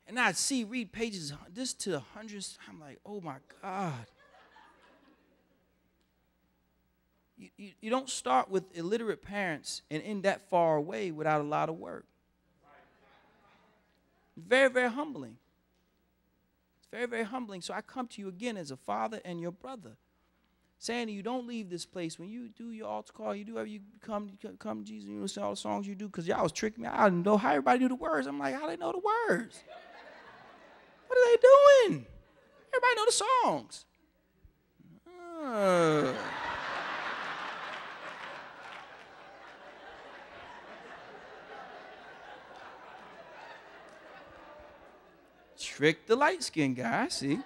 And I'd read pages, this to hundreds. I'm like, oh, my God. You don't start with illiterate parents and end that far away without a lot of work. Very, very humbling. It's very, very humbling. So I come to you again as a father and your brother, saying to you, don't leave this place. When you do your altar call, you do whatever you come to Jesus, you listen to all the songs you do, because y'all was tricking me. I didn't know how everybody knew the words. I'm like, how do they know the words? What are they doing? Everybody know the songs. Trick the light-skinned guy, I see.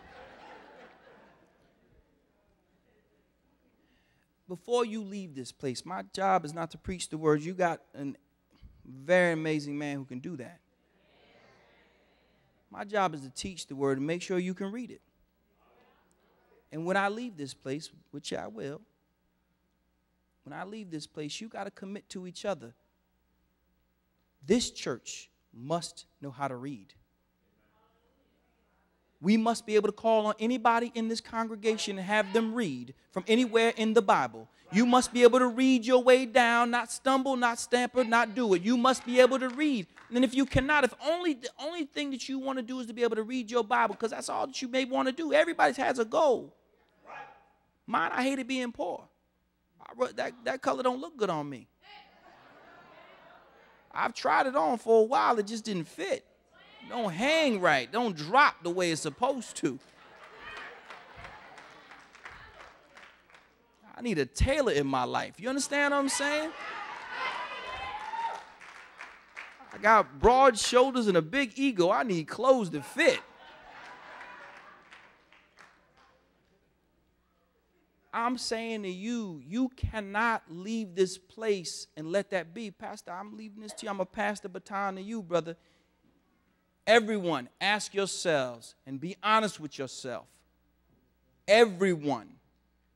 Before you leave this place, my job is not to preach the words. You got a very amazing man who can do that. My job is to teach the word and make sure you can read it. And when I leave this place, which I will, when I leave this place, you got to commit to each other. This church must know how to read. We must be able to call on anybody in this congregation and have them read from anywhere in the Bible. You must be able to read your way down, not stumble, not stamper, not do it. You must be able to read. And if you cannot, the only thing that you want to do is to be able to read your Bible, because that's all that you may want to do. Everybody has a goal. Mine, I hated being poor. That color don't look good on me. I've tried it on for a while. It just didn't fit. Don't hang right. Don't drop the way it's supposed to. I need a tailor in my life. You understand what I'm saying? I got broad shoulders and a big ego. I need clothes that fit. I'm saying to you, you cannot leave this place and let that be. Pastor, I'm leaving this to you. I'm going to pass the baton to you, brother. Everyone, ask yourselves and be honest with yourself. Everyone.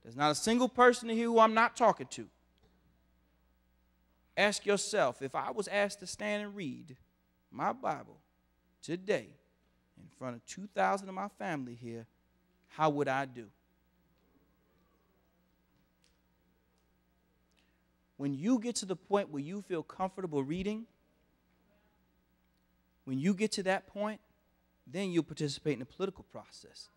There's not a single person here who I'm not talking to. Ask yourself, if I was asked to stand and read my Bible today in front of 2,000 of my family here, how would I do? When you get to the point where you feel comfortable reading, when you get to that point, then you'll participate in the political process.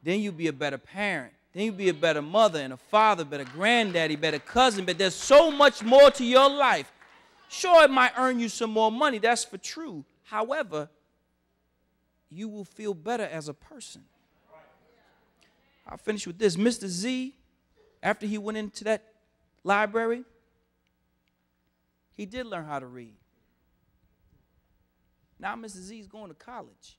Then you'll be a better parent. Then you'll be a better mother and a father, better granddaddy, better cousin. But there's so much more to your life. Sure, it might earn you some more money. That's for true. However, you will feel better as a person. I'll finish with this. Mr. Z, after he went into that library, he did learn how to read. Now Mr. Z is going to college.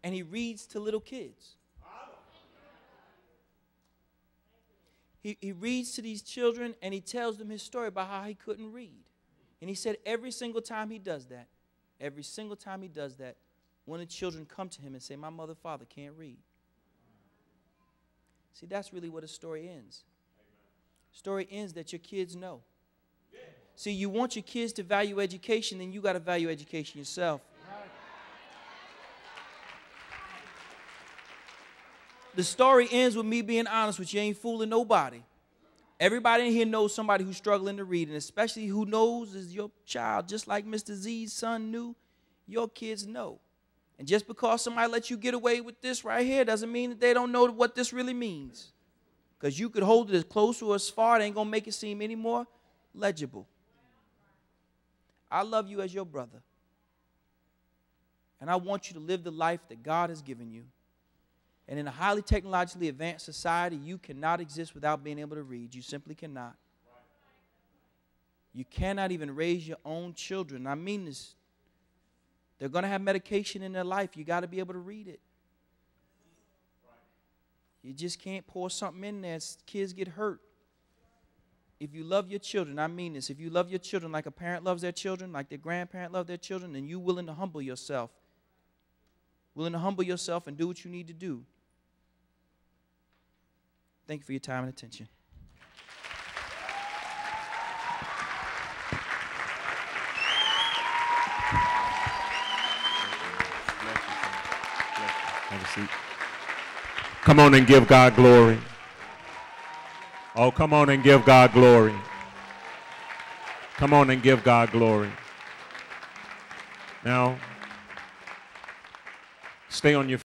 And he reads to little kids. He reads to these children, and he tells them his story about how he couldn't read. And he said every single time he does that, one of the children come to him and say, my mother, father can't read. See, that's really what a story ends. Story ends that your kids know. See, you want your kids to value education, then you got to value education yourself. The story ends with me being honest with you. You ain't fooling nobody. Everybody in here knows somebody who's struggling to read, and especially who knows is your child. Just like Mr. Z's son knew, your kids know. And just because somebody lets you get away with this right here doesn't mean that they don't know what this really means. Because you could hold it as close or as far, it ain't going to make it seem any more legible. I love you as your brother. And I want you to live the life that God has given you. And in a highly technologically advanced society, you cannot exist without being able to read. You simply cannot. You cannot even raise your own children. I mean this. They're going to have medication in their life. You got to be able to read it. You just can't pour something in there. Kids get hurt. If you love your children, I mean this. If you love your children like a parent loves their children, like their grandparent loves their children, then you're willing to humble yourself. Willing to humble yourself and do what you need to do. Thank you for your time and attention. Have a seat. Come on and give God glory. Oh, come on and give God glory. Come on and give God glory. Now, stay on your